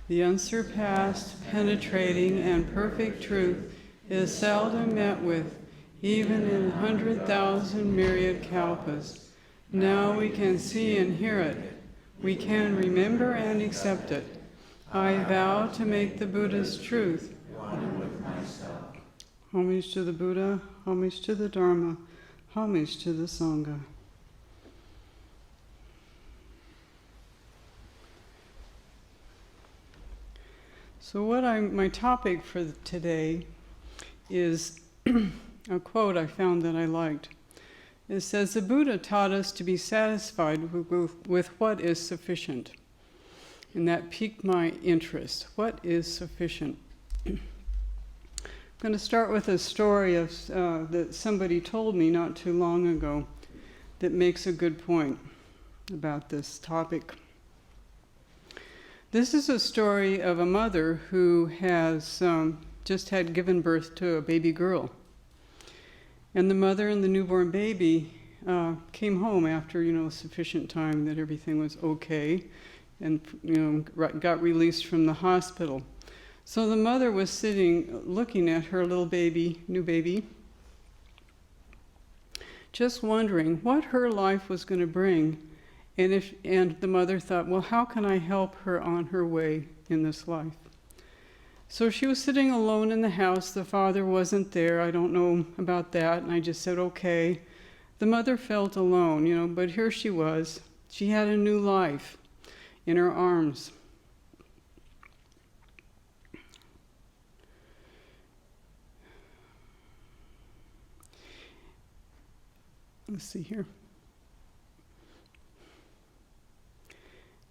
The unsurpassed, penetrating, and perfect truth is seldom met with, even in 100,000 myriad kalpas. Now we can see and hear it. We can remember and accept it. I vow to make the Buddha's truth one with myself. Homage to the Buddha, homage to the Dharma, homage to the Sangha. So my topic for today is a quote I found that I liked. It says, the Buddha taught us to be satisfied with what is sufficient. And that piqued my interest. What is sufficient? I'm going to start with a story that somebody told me not too long ago that makes a good point about this topic. This is a story of a mother who has just had given birth to a baby girl. And the mother and the newborn baby came home after, sufficient time that everything was okay, and, got released from the hospital. So the mother was sitting, looking at her little baby, new baby, just wondering what her life was going to bring. And the mother thought, well, how can I help her on her way in this life? So she was sitting alone in the house. The father wasn't there. I don't know about that. And I just said, okay. The mother felt alone, but here she was. She had a new life in her arms. Let's see here.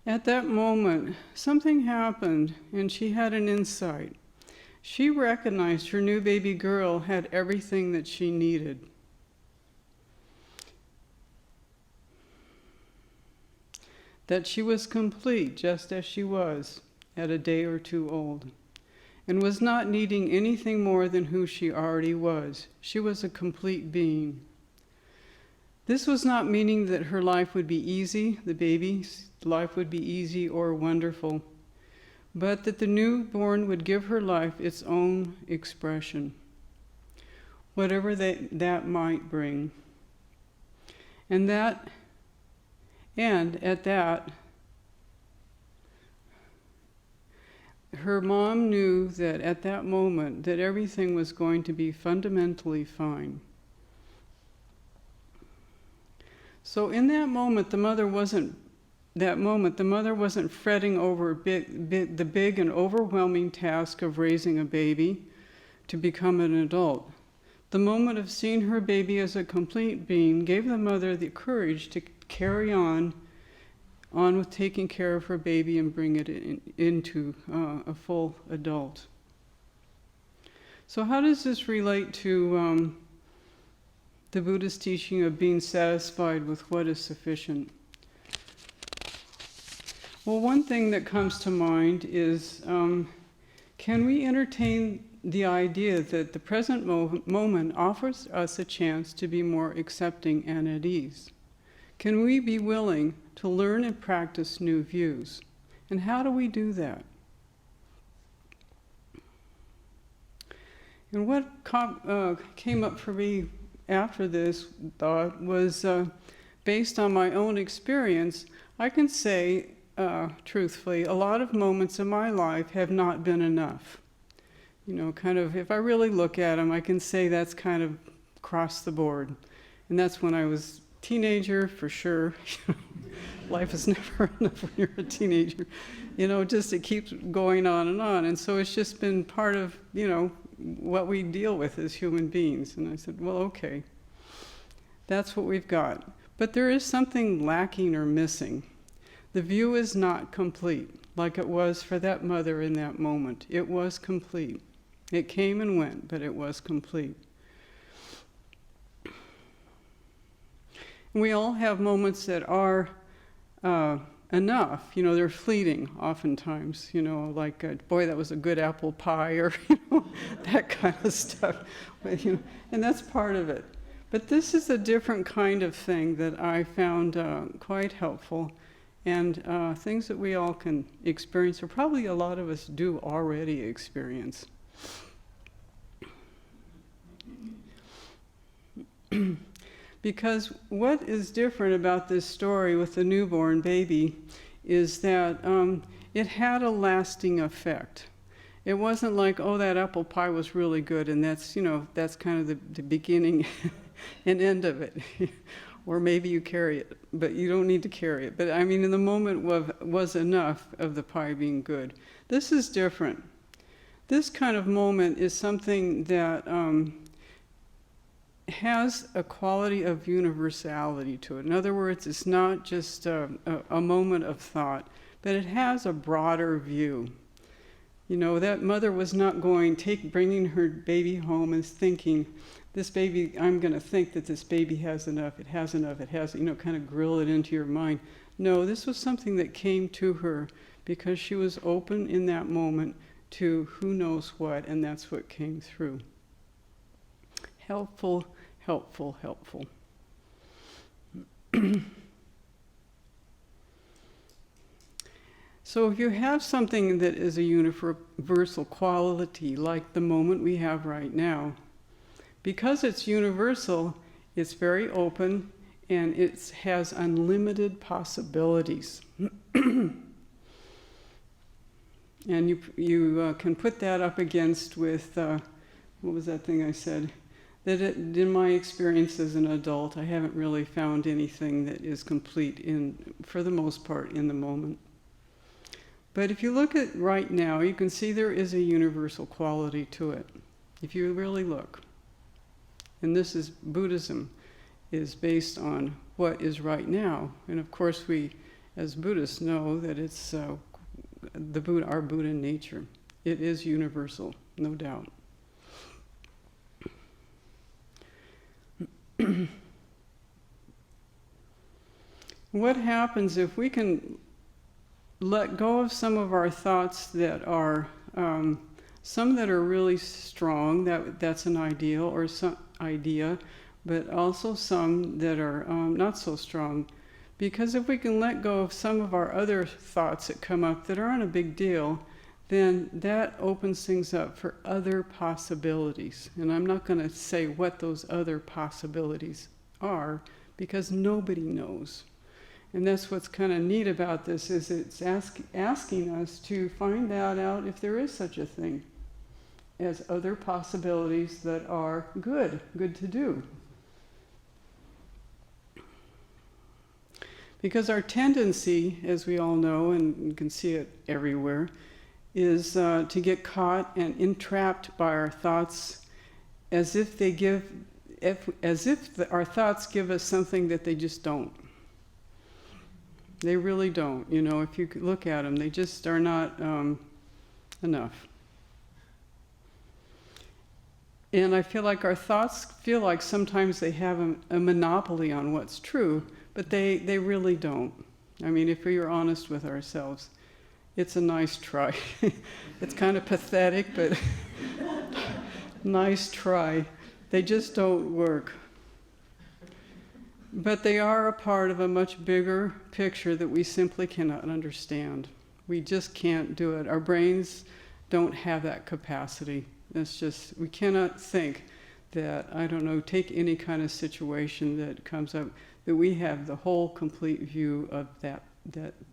At that moment, something happened, and she had an insight. She recognized her new baby girl had everything that she needed. That she was complete just as she was at a day or two old, and was not needing anything more than who she already was. She was a complete being. This was not meaning that her life would be easy, the baby's life would be easy or wonderful, but that the newborn would give her life its own expression, whatever that might bring. And at that, her mom knew that at that moment that everything was going to be fundamentally fine. So in that moment, the mother wasn't fretting over the big and overwhelming task of raising a baby to become an adult. The moment of seeing her baby as a complete being gave the mother the courage to carry on with taking care of her baby and bring it into a full adult. So how does this relate to the Buddha's teaching of being satisfied with what is sufficient? Well, one thing that comes to mind is, can we entertain the idea that the present moment offers us a chance to be more accepting and at ease? Can we be willing to learn and practice new views? And how do we do that? And what came up for me after this thought was based on my own experience. I can say, truthfully, a lot of moments in my life have not been enough. If I really look at them, I can say that's kind of across the board. And that's when I was a teenager, for sure. Life is never enough when you're a teenager. Just it keeps going on. And so it's just been part of, what we deal with as human beings. And I said, well, okay, that's what we've got. But there is something lacking or missing. The view is not complete, like it was for that mother in that moment. It was complete. It came and went, but it was complete. And we all have moments that are enough. They're fleeting oftentimes, like, boy, that was a good apple pie, or, that kind of stuff. But, and that's part of it. But this is a different kind of thing that I found quite helpful. and things that we all can experience, or probably a lot of us do already experience. Because what is different about this story with the newborn baby is that it had a lasting effect. It wasn't like, oh, that apple pie was really good, and that's, that's kind of the beginning and end of it. Or maybe you carry it, but you don't need to carry it. But I mean, in the moment was enough of the pie being good. This is different. This kind of moment is something that has a quality of universality to it. In other words, it's not just a moment of thought, but it has a broader view. That mother was not bringing her baby home and thinking, this baby, I'm going to think that this baby has enough, it has enough, it has, kind of grill it into your mind. No, this was something that came to her because she was open in that moment to who knows what, and that's what came through. Helpful, helpful, helpful. So if you have something that is a universal quality, like the moment we have right now, because it's universal, it's very open, and it has unlimited possibilities. And you can put that up against with, what was that thing I said? That in my experience as an adult, I haven't really found anything that is complete for the most part, in the moment. But if you look at right now, you can see there is a universal quality to it, if you really look. And this is Buddhism, is based on what is right now. And of course we, as Buddhists, know that it's our Buddha nature. It is universal, no doubt. What happens if we can let go of some of our thoughts that are, some that are really strong, that's an ideal or some idea, but also some that are not so strong. Because if we can let go of some of our other thoughts that come up that aren't a big deal, then that opens things up for other possibilities. And I'm not going to say what those other possibilities are, because nobody knows. And that's what's kind of neat about this, is it's asking us to find out if there is such a thing as other possibilities that are good to do. Because our tendency, as we all know, and you can see it everywhere, is to get caught and entrapped by our thoughts, as if our thoughts give us something that they just don't. They really don't. If you look at them, they just are not enough. And I feel like our thoughts feel like sometimes they have a monopoly on what's true, but they really don't. I mean, if we are honest with ourselves, it's a nice try. It's kind of pathetic, but nice try. They just don't work. But they are a part of a much bigger picture that we simply cannot understand. We just can't do it. Our brains don't have that capacity. It's just, we cannot think that, take any kind of situation that comes up, that we have the whole complete view of that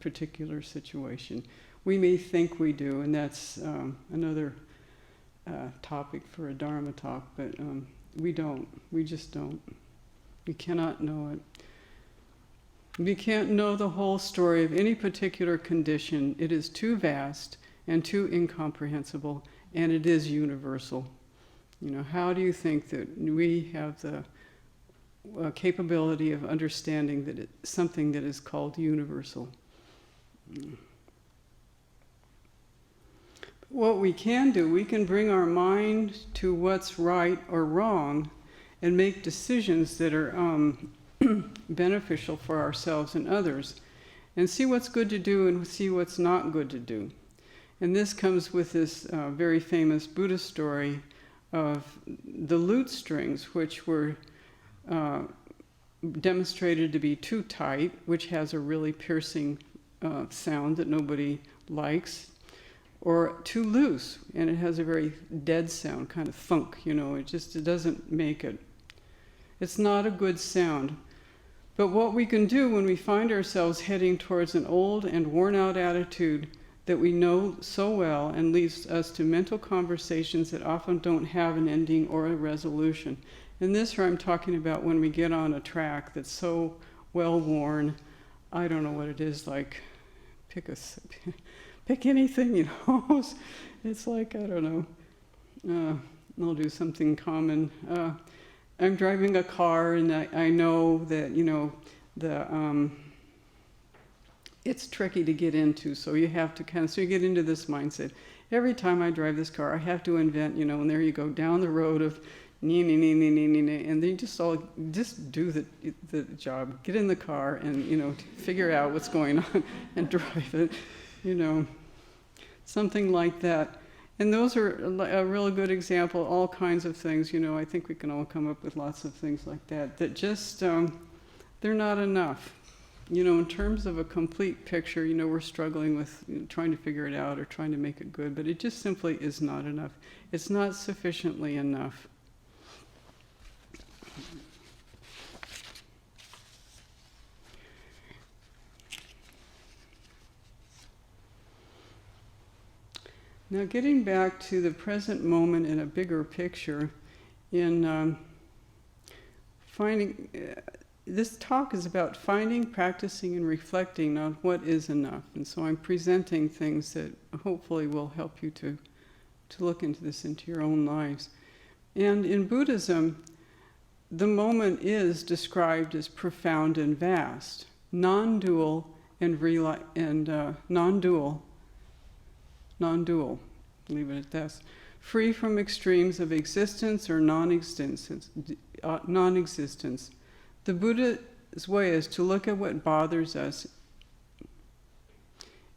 particular situation. We may think we do, and that's another topic for a Dharma talk, but we don't. We just don't. We cannot know it. We can't know the whole story of any particular condition. It is too vast and too incomprehensible, and it is universal. How do you think that we have the capability of understanding that it's something that is called universal? What we can do, we can bring our mind to what's right or wrong and make decisions that are beneficial for ourselves and others, and see what's good to do and see what's not good to do. And this comes with this very famous Buddhist story of the lute strings, which were demonstrated to be too tight, which has a really piercing sound that nobody likes, or too loose, and it has a very dead sound, kind of thunk, it doesn't make it. It's not a good sound. But what we can do when we find ourselves heading towards an old and worn out attitude that we know so well and leads us to mental conversations that often don't have an ending or a resolution. And this here I'm talking about when we get on a track that's so well worn, I don't know what it is, like pick anything, It's like, I don't know. I'll do something common. I'm driving a car, and I know that, it's tricky to get into, so you have to so you get into this mindset. Every time I drive this car, I have to invent, and there you go, down the road of and they just do the job. Get in the car and, figure out what's going on and drive it, something like that. And those are a really good example, all kinds of things, I think we can all come up with lots of things like that just, they're not enough. In terms of a complete picture, we're struggling with trying to figure it out or trying to make it good, but it just simply is not enough. It's not sufficiently enough. Now, getting back to the present moment in a bigger picture, in finding, this talk is about finding, practicing, and reflecting on what is enough. And so I'm presenting things that hopefully will help you to look into this into your own lives. And in Buddhism, the moment is described as profound and vast, non-dual non-dual, leave it at that, free from extremes of existence or non-existence. The Buddha's way is to look at what bothers us,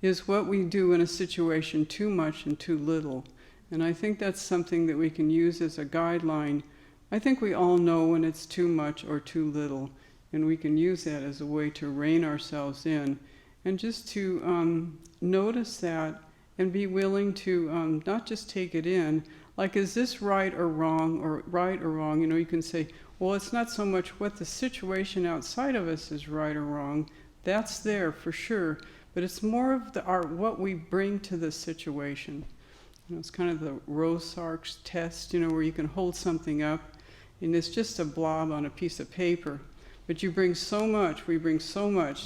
is what we do in a situation too much and too little. And I think that's something that we can use as a guideline. I think we all know when it's too much or too little, and we can use that as a way to rein ourselves in and just to notice that and be willing to not just take it in, like, is this right or wrong, or right or wrong? You can say, well, it's not so much what the situation outside of us is right or wrong. That's there for sure, but it's more of what we bring to the situation. It's kind of the Rorschach's test, where you can hold something up, and it's just a blob on a piece of paper. But we bring so much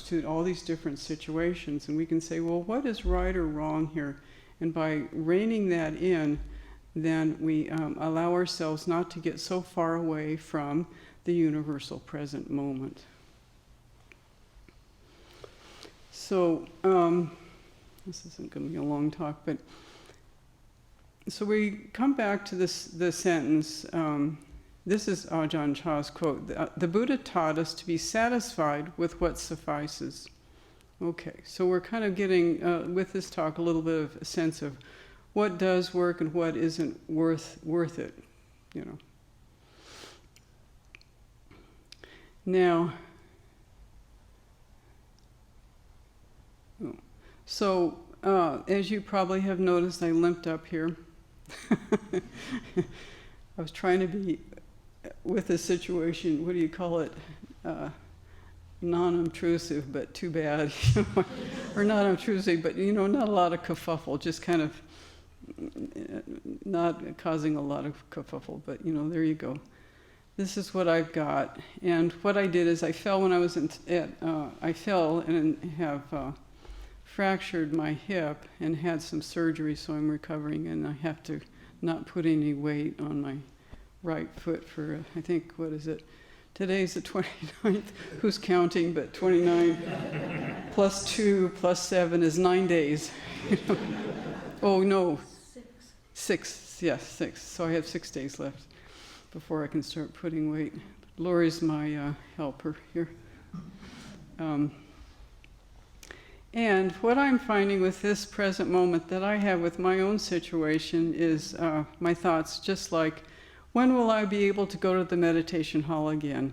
to all these different situations, and we can say, well, what is right or wrong here? And by reining that in, then we allow ourselves not to get so far away from the universal present moment. So, this isn't going to be a long talk, but so we come back to the sentence. This is Ajahn Chah's quote. The Buddha taught us to be satisfied with what suffices. Okay, so we're kind of getting, with this talk, a little bit of a sense of what does work and what isn't worth it, Now, so as you probably have noticed, I limped up here. I was trying to be with the situation, what do you call it? Non-obtrusive, but too bad. Or not obtrusive, but not a lot of kerfuffle, just kind of not causing a lot of kerfuffle, but there you go. This is what I've got. And what I did is I fell when I was I fell and have fractured my hip and had some surgery, so I'm recovering, and I have to not put any weight on my right foot for, I think, what is it? Today's the 29th. Who's counting? But 29 plus 2 plus 7 is 9 days. Oh, no. 6. Yes, 6. So I have 6 days left before I can start putting weight. Lori's my helper here. And what I'm finding with this present moment that I have with my own situation is my thoughts just like, when will I be able to go to the meditation hall again?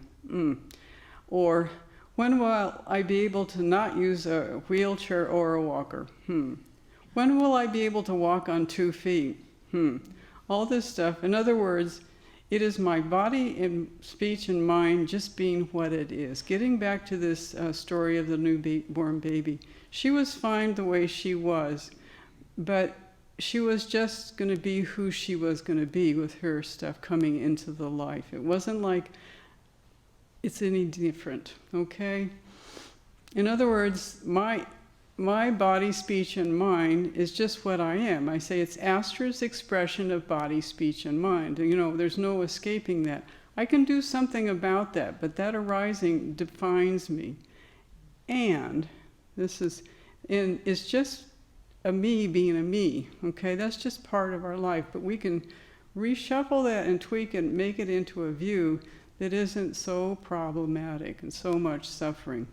Or When will I be able to not use a wheelchair or a walker? When will I be able to walk on 2 feet? All this stuff. In other words, it is my body and speech and mind just being what it is. Getting back to this story of the newborn baby. She was fine the way she was, but she was just going to be who she was going to be with her stuff coming into the life. It wasn't like it's any different, okay? In other words, my body, speech, and mind is just what I am. I say it's Astor's expression of body, speech, and mind. You know, there's no escaping that. I can do something about that, but that arising defines me. And it's just a me being a me, okay? That's just part of our life, but we can reshuffle that and tweak it and make it into a view that isn't so problematic and so much suffering.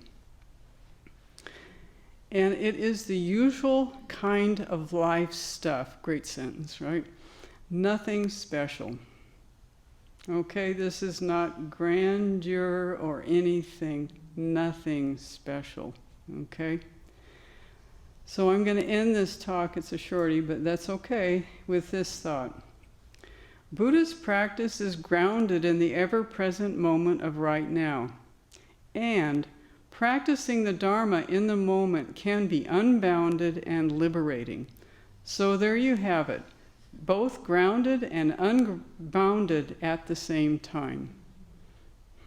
And it is the usual kind of life stuff. Great sentence, right? Nothing special. Okay, this is not grandeur or anything. Nothing special, okay? So I'm going to end this talk, it's a shorty, but that's okay, with this thought. Buddhist practice is grounded in the ever-present moment of right now. And practicing the Dharma in the moment can be unbounded and liberating. So there you have it, both grounded and unbounded at the same time.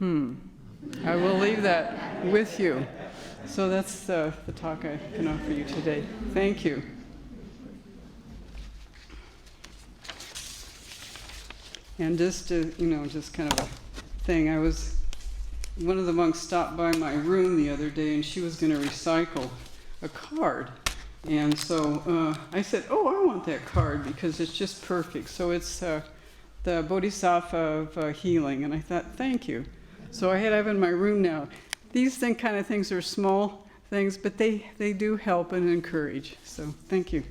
I will leave that with you. So that's the talk I can offer you today. Thank you. And just kind of a thing, one of the monks stopped by my room the other day and she was going to recycle a card. And so I said, oh, I want that card because it's just perfect. So it's the Bodhisattva of healing. And I thought, thank you. So I have in my room now. These kind of things are small things, but they do help and encourage. So thank you.